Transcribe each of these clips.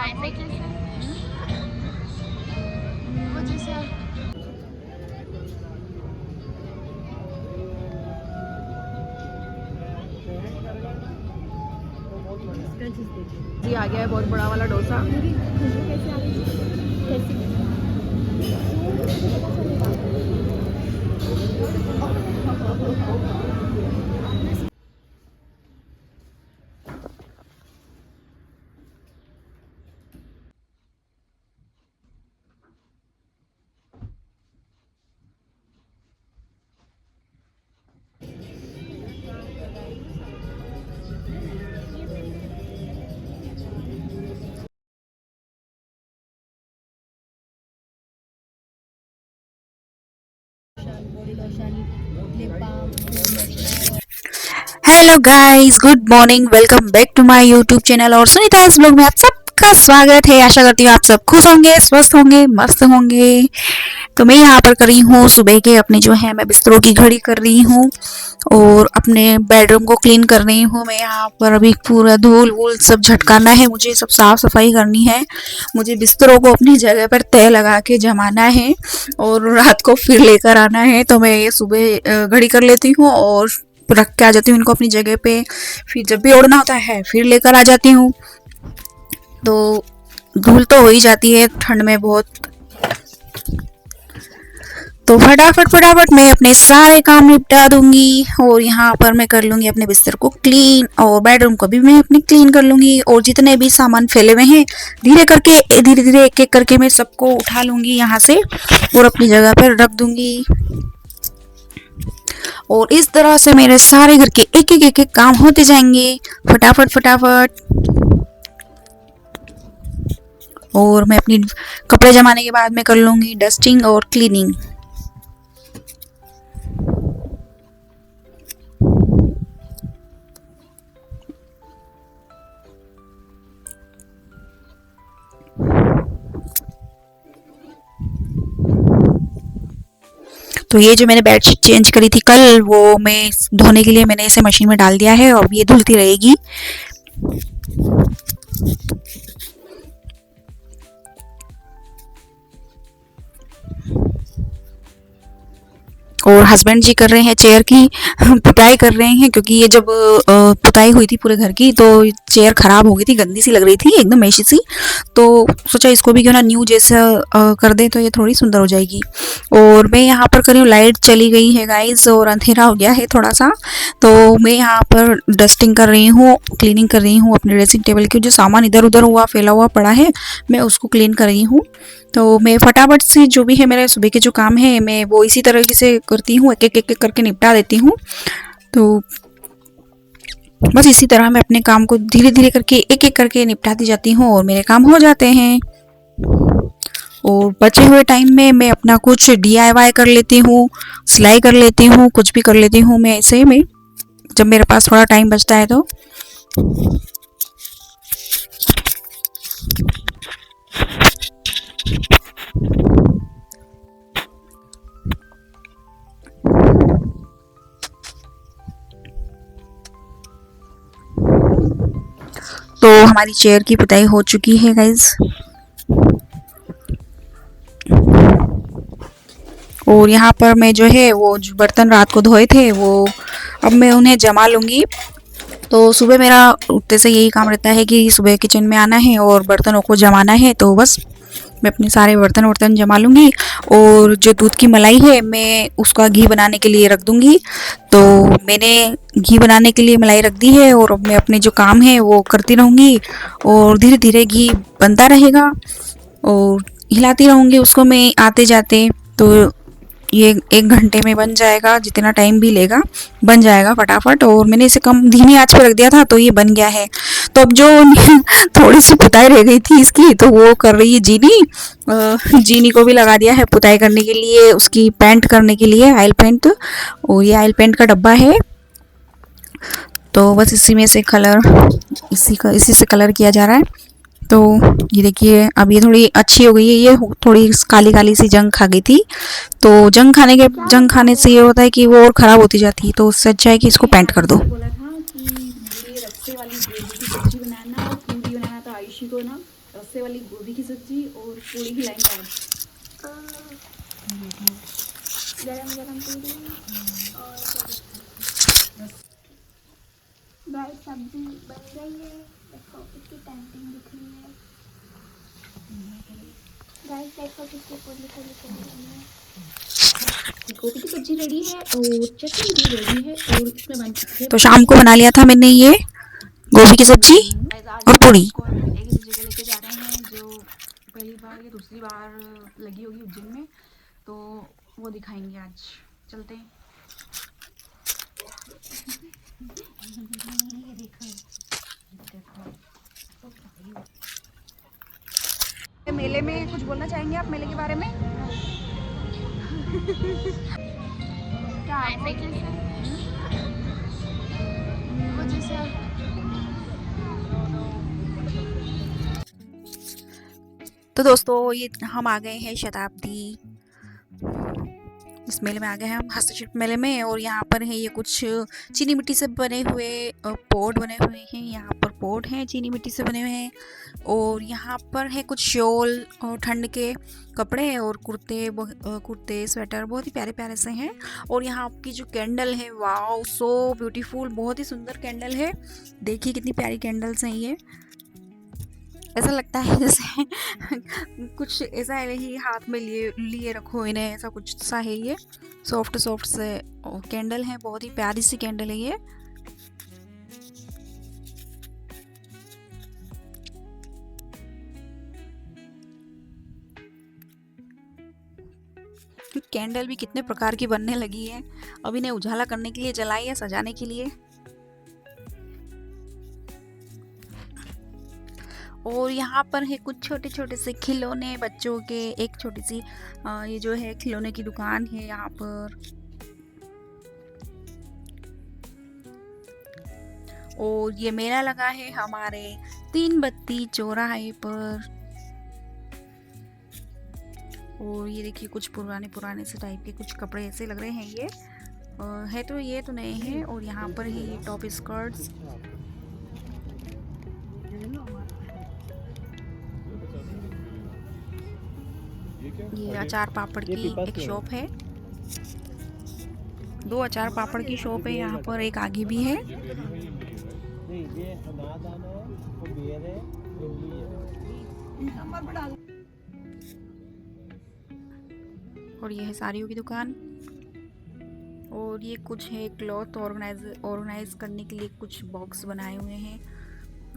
वो जैसे जी आ गया है बहुत बड़ा वाला डोसा। खुशबू कैसे आ रही है? कैसी? Body lotion, lip balm, hello guys, good morning, welcome back to my YouTube channel और सुनीता's ब्लॉग में आप सबका स्वागत है। आशा करती हूँ आप सब खुश होंगे, स्वस्थ होंगे, मस्त होंगे। तो मैं यहाँ पर कर रही हूँ सुबह के अपने जो है मैं बिस्तरों की घड़ी कर रही हूँ और अपने बेडरूम को क्लीन कर रही हूँ। मैं यहाँ पर अभी पूरा धूल वूल सब झटकाना है, मुझे सब साफ सफाई करनी है। मुझे बिस्तरों को अपनी जगह पर तय लगा के जमाना है और रात को फिर लेकर आना है। तो मैं ये सुबह घड़ी कर लेती हूँ और रख के आ जाती हूँ इनको अपनी जगह पे। फिर जब भी ओढ़ना होता है फिर लेकर आ जाती हूँ। तो धूल तो हो ही जाती है ठंड में बहुत। तो फटाफट फटाफट मैं अपने सारे काम निपटा दूंगी और यहाँ पर मैं कर लूंगी अपने बिस्तर को क्लीन और बेडरूम को भी मैं अपनी क्लीन कर लूंगी। और जितने भी सामान फैले हुए हैं धीरे धीरे एक एक करके मैं सबको उठा लूंगी यहाँ से और अपनी जगह पर रख दूंगी। और इस तरह से मेरे सारे घर के एक एक काम होते जाएंगे फटाफट फटाफट। और मैं अपनी कपड़े जमाने के बाद मैं कर लूंगी डस्टिंग और क्लीनिंग। तो ये जो मैंने बेडशीट चेंज करी थी कल, वो मैं धोने के लिए मैंने इसे मशीन में डाल दिया है और ये धुलती रहेगी। और हस्बैंड जी कर रहे हैं चेयर की पुताई कर रहे हैं, क्योंकि ये जब पुताई हुई थी पूरे घर की तो चेयर खराब हो गई थी, गंदी सी लग रही थी एकदम मैशी सी। तो सोचा इसको भी क्यों ना न्यू जैसा कर दें तो ये थोड़ी सुंदर हो जाएगी। और मैं यहाँ पर कर रही हूँ, लाइट चली गई है गाइस और अंधेरा हो गया है थोड़ा सा। तो मैं यहाँ पर डस्टिंग कर रही हूँ, क्लीनिंग कर रही हूँ अपने ड्रेसिंग टेबल की। जो सामान इधर उधर हुआ फैला हुआ पड़ा है मैं उसको क्लीन कर रही हूँ। तो मैं फटाफट से जो भी है मेरे सुबह के जो काम है मैं वो इसी तरीके से करती हूँ, एक करके निपटा देती हूँ। तो बस इसी तरह मैं अपने काम को धीरे धीरे करके एक एक करके निपटाती जाती हूँ और मेरे काम हो जाते हैं। और बचे हुए टाइम में मैं अपना कुछ DIY कर लेती हूँ, सिलाई कर लेती हूँ, कुछ भी कर लेती हूँ मैं ऐसे में जब मेरे पास थोड़ा टाइम बचता है तो। तो हमारी चेयर की पुताई हो चुकी है गाइज। और यहाँ पर मैं जो है वो जो बर्तन रात को धोए थे वो अब मैं उन्हें जमा लूँगी। तो सुबह मेरा उठते से यही काम रहता है कि सुबह किचन में आना है और बर्तनों को जमाना है। तो बस मैं अपने सारे बर्तन वर्तन जमा लूँगी। और जो दूध की मलाई है मैं उसका घी बनाने के लिए रख दूँगी। तो मैंने घी बनाने के लिए मलाई रख दी है और अब मैं अपने जो काम है वो करती रहूँगी और धीरे धीरे घी बनता रहेगा और हिलाती रहूँगी उसको मैं आते जाते। तो ये 1 घंटे में बन जाएगा, जितना टाइम भी लेगा बन जाएगा फटाफट। और मैंने इसे कम धीमी आंच पे रख दिया था तो ये बन गया है। तो अब जो थोड़ी सी पुताई रह गई थी इसकी तो वो कर रही है जीनी। जीनी को भी लगा दिया है पुताई करने के लिए, उसकी पेंट करने के लिए, ऑयल पेंट। और ये ऑयल पेंट का डब्बा है। तो बस इसी में से कलर इसी से कलर किया जा रहा है। तो ये देखिए अब ये थोड़ी अच्छी हो गई है, ये थोड़ी काली काली सी जंग खा गई थी। तो जंग खाने से ये होता है कि वो और ख़राब होती जाती है। तो उससे अच्छा है कि इसको पेंट कर दो। बोला था कि मुझे रस्से वाली ग्रेवी की सब्जी बनाना और पूरी बनाना, तो आयुषी को ना रस्से वाली गोभी की सब्जी और पूड़ी खिलाएंगे आज। गरम गरम पूरी और गाइस सब्जी बन गई है। देखो कितनी टेम्पटिंग दिख रही है। गाइस देखो कितनी पूरी पूरी पूरी बनी है। गोभी की सब्जी रेडी है और चटनी भी रेडी है और इसमें बन चुकी है। तो शाम को बना लिया था मैंने ये गोभी की सब्जी और पूड़ी। एक ऐसी जगह लेके जा रहे हैं जो पहली बार या दूसरी बार लगी होगी उज्जैन में, तो वो दिखाएंगे आज। चलते हैं। मेले में कुछ बोलना चाहेंगे आप मेले के बारे में? क्या ऐसे कैसे वो जैसे तो दोस्तों ये हम आ गए हैं शताब्दी, इस मेले में आ गए हैं हम, हस्तशिल्प मेले में। और यहाँ पर है ये कुछ चीनी मिट्टी से बने हुए पोट बने हुए हैं। यहाँ पर पोट हैं चीनी मिट्टी से बने हुए हैं। और यहाँ पर है कुछ शॉल और ठंड के कपड़े और कुर्ते स्वेटर बहुत ही प्यारे प्यारे से हैं। और यहाँ की जो कैंडल है, वाओ सो ब्यूटीफुल, बहुत ही सुंदर कैंडल है। देखिए कितनी प्यारी कैंडल्स हैं ये। ऐसा लगता है जैसे कुछ ऐसा है ही हाथ में लिए लिए रखो इन्हें, ऐसा कुछ सा है ये। सॉफ्ट सॉफ्ट से कैंडल है, बहुत ही प्यारी सी कैंडल है ये। कैंडल भी कितने प्रकार की बनने लगी है। अब इन्हें उजाला करने के लिए जलाई है, सजाने के लिए। और यहाँ पर है कुछ छोटे छोटे से खिलौने बच्चों के, एक छोटी सी ये जो है खिलौने की दुकान है यहाँ पर। और ये मेला लगा है हमारे 3 बत्ती चौराहे पर। और ये देखिए कुछ पुराने पुराने से टाइप के कुछ कपड़े ऐसे लग रहे हैं ये, है तो ये तो नए हैं। और यहाँ पर ही ये टॉप स्कर्ट्स, ये अचार पापड़ की एक शॉप है। 2 अचार पापड़ की शॉप है यहाँ पर, एक आगे भी है। और ये है साड़ियों की दुकान। और ये कुछ है क्लॉथ ऑर्गेनाइज करने के लिए कुछ बॉक्स बनाए हुए हैं।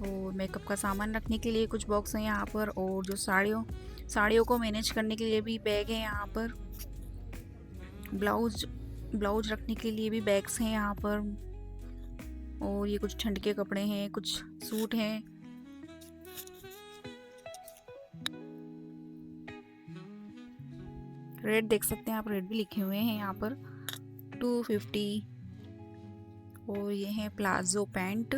और मेकअप का सामान रखने के लिए कुछ बॉक्स हैं यहाँ पर। और जो साड़ियों को मैनेज करने के लिए भी बैग है यहाँ पर। ब्लाउज रखने के लिए भी बैग्स हैं यहाँ पर। और ये कुछ ठंड के कपड़े हैं, कुछ सूट हैं। रेट देख सकते हैं आप, रेट भी लिखे हुए हैं यहाँ पर 250। और ये है प्लाजो पैंट।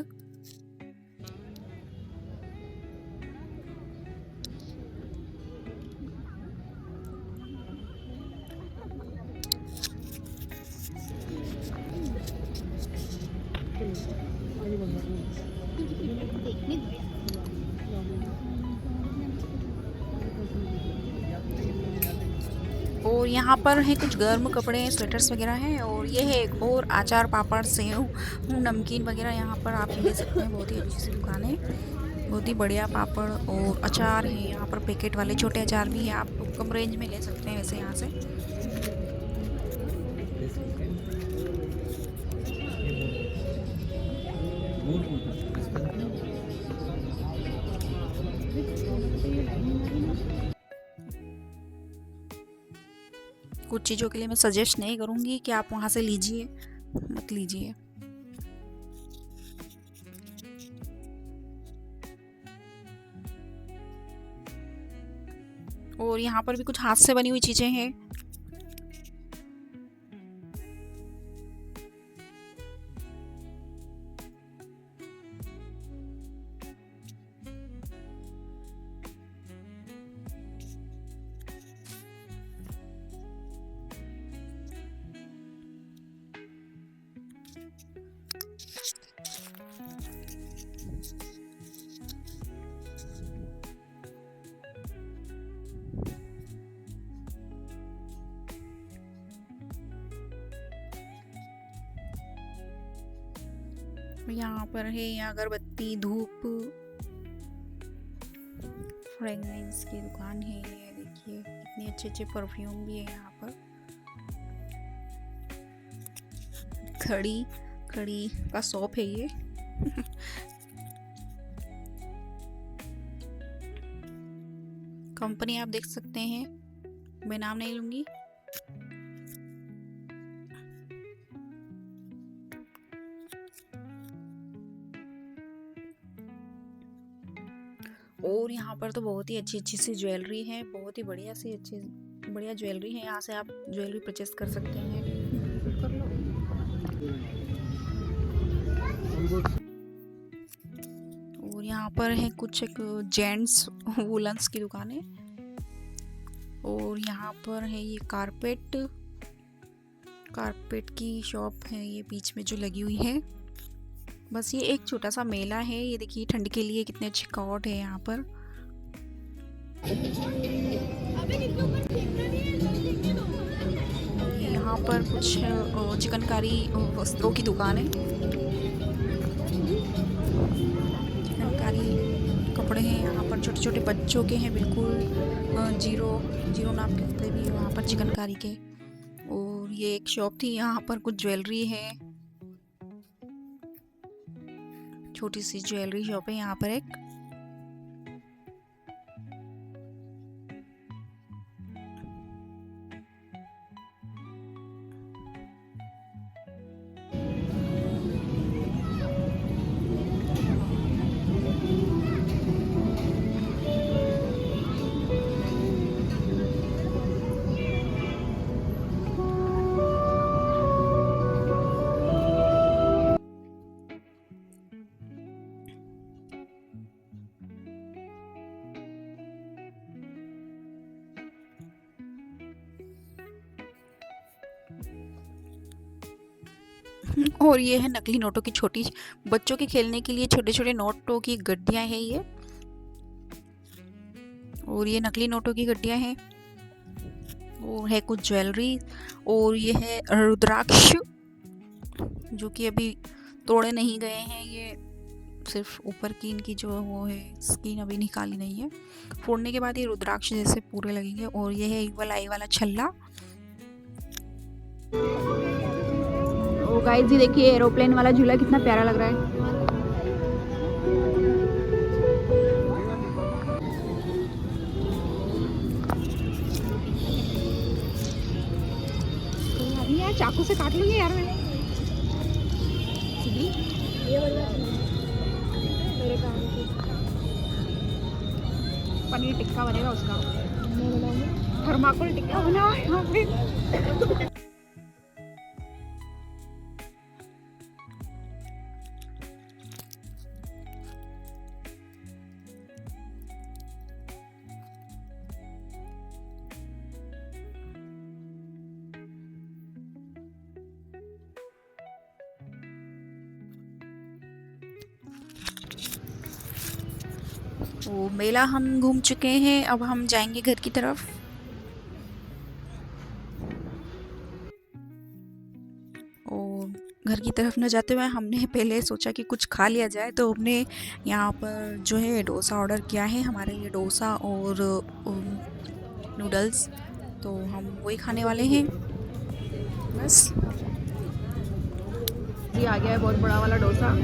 और यहाँ पर है कुछ गर्म कपड़े, स्वेटर्स वगैरह हैं। और ये है एक और अचार पापड़ सेव नमकीन वगैरह यहाँ पर आप ले सकते हैं। बहुत ही अच्छी सी दुकान है, बहुत ही बढ़िया पापड़ और अचार है यहाँ पर। पैकेट वाले छोटे अचार भी है, आप कम रेंज में ले सकते हैं वैसे यहाँ से। कुछ चीज़ों के लिए मैं सजेस्ट नहीं करूँगी कि आप वहाँ से लीजिए, मत लीजिए। और यहाँ पर भी कुछ हाथ से बनी हुई चीज़ें हैं। यहाँ पर है अगरबत्ती, धूप, फ्रेगनेंस की दुकान है। ये देखिए इतने अच्छे अच्छे परफ्यूम भी है यहाँ पर। खड़ी का शॉप है ये। कंपनी आप देख सकते हैं, मैं नाम नहीं लूंगी। और यहाँ पर तो बहुत ही अच्छी अच्छी सी ज्वेलरी है, बहुत ही बढ़िया ज्वेलरी है। यहाँ से आप ज्वेलरी परचेस कर सकते हैं। और यहाँ पर है कुछ एक जेंट्स वुलन्स की दुकान है। और यहाँ पर है ये कारपेट की शॉप है, ये बीच में जो लगी हुई है। बस ये एक छोटा सा मेला है। ये देखिए ठंड के लिए कितने अच्छे कॉट है यहाँ पर। यहाँ पर कुछ चिकनकारी वस्त्रों की दुकान है। चिकनकारी कपड़े हैं यहाँ पर, छोटे छोटे बच्चों के हैं, बिल्कुल जीरो नाप के कपड़े भी है वहाँ पर चिकनकारी के। और ये एक शॉप थी, यहाँ पर कुछ ज्वेलरी है, छोटी सी ज्वेलरी शॉप है यहाँ पर एक। और ये है नकली नोटों की छोटी, बच्चों के खेलने के लिए छोटे छोटे नोटों की गड्डियां हैं ये। और ये नकली नोटों की गड्डियां हैं। और है कुछ ज्वेलरी। और ये है रुद्राक्ष, जो कि अभी तोड़े नहीं गए हैं, ये सिर्फ ऊपर की इनकी जो वो है स्किन अभी निकाली नहीं है। फोड़ने के बाद ये रुद्राक्ष जैसे पूरे लगेंगे। और ये है इवल आई वाला छल्ला। ओ गाइस जी देखिए एरोप्लेन वाला झूला कितना प्यारा लग रहा है। यार चाकू से काट लूंगी यार मैं। ये वाला मेरे काम की पनीर टिक्का बनेगा, उसका मैं बनाऊंगी। थर्माकोल टिक्का बनाओ यहाँ पे। तो मेला हम घूम चुके हैं, अब हम जाएंगे घर की तरफ। और घर की तरफ न जाते हुए हमने पहले सोचा कि कुछ खा लिया जाए, तो हमने यहाँ पर जो है डोसा ऑर्डर किया है। हमारे लिए डोसा और नूडल्स, तो हम वही खाने वाले हैं बस। ये आ गया है बहुत बड़ा वाला डोसा।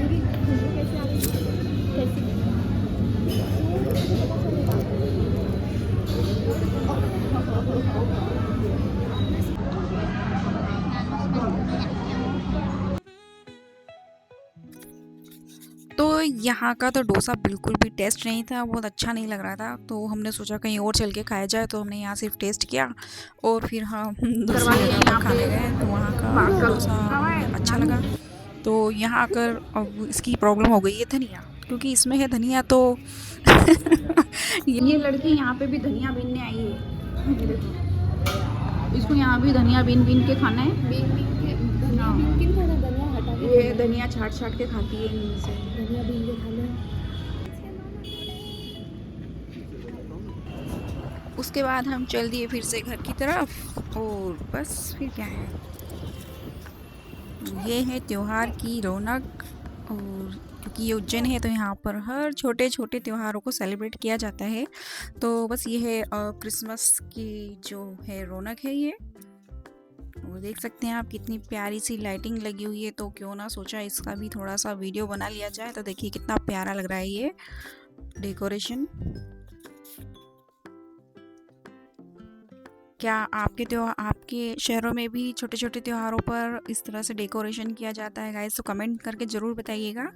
तो यहाँ का तो डोसा बिल्कुल भी टेस्ट नहीं था, बहुत अच्छा नहीं लग रहा था। तो हमने सोचा कहीं और चल के खाया जाए, तो हमने यहाँ सिर्फ टेस्ट किया और फिर हम दूसरी जगह खाने गए, तो वहाँ का डोसा हमें अच्छा लगा। तो यहाँ आकर अब इसकी प्रॉब्लम हो गई है धनिया, क्योंकि इसमें है धनिया। तो ये लड़की यहाँ पे भी धनिया बीनने आई है, इसको यहाँ भी धनिया बीन के खाना है। ये धनिया छाट के खाती है इनसे। धनिया बीन के खाना है। उसके बाद हम चल दिए फिर से घर की तरफ। और बस फिर क्या है, ये है त्योहार की रौनक। और क्योंकि ये उज्जैन है तो यहाँ पर हर छोटे छोटे त्योहारों को सेलिब्रेट किया जाता है। तो बस ये है क्रिसमस की जो है रौनक है ये। वो देख सकते हैं आप कितनी प्यारी सी लाइटिंग लगी हुई है, तो क्यों ना सोचा इसका भी थोड़ा सा वीडियो बना लिया जाए। तो देखिए कितना प्यारा लग रहा है ये डेकोरेशन। क्या आपके शहरों में भी छोटे छोटे त्योहारों पर इस तरह से डेकोरेशन किया जाता है गाइस? तो कमेंट करके ज़रूर बताइएगा।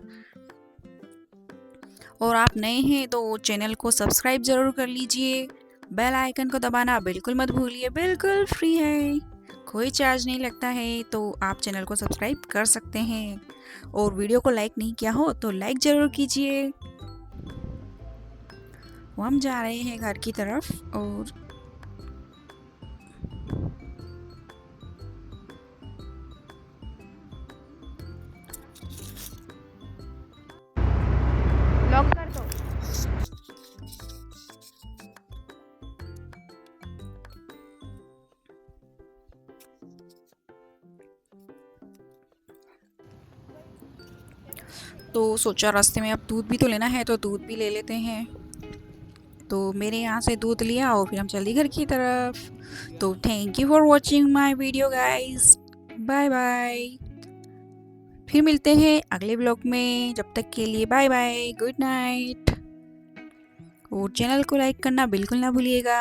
और आप नए हैं तो चैनल को सब्सक्राइब ज़रूर कर लीजिए, बेल आइकन को दबाना बिल्कुल मत भूलिए, बिल्कुल फ्री है, कोई चार्ज नहीं लगता है। तो आप चैनल को सब्सक्राइब कर सकते हैं। और वीडियो को लाइक नहीं किया हो तो लाइक ज़रूर कीजिए। वो हम जा रहे हैं घर की तरफ। और लॉक कर दो। तो सोचा रास्ते में अब दूध भी तो लेना है, तो दूध भी ले लेते हैं। तो मेरे यहाँ से दूध लिया और फिर हम चल दिए घर की तरफ। तो thank you for watching my video guys, bye bye. फिर मिलते हैं अगले ब्लॉग में, जब तक के लिए बाय बाय, गुड नाइट। और चैनल को लाइक करना बिल्कुल ना भूलिएगा।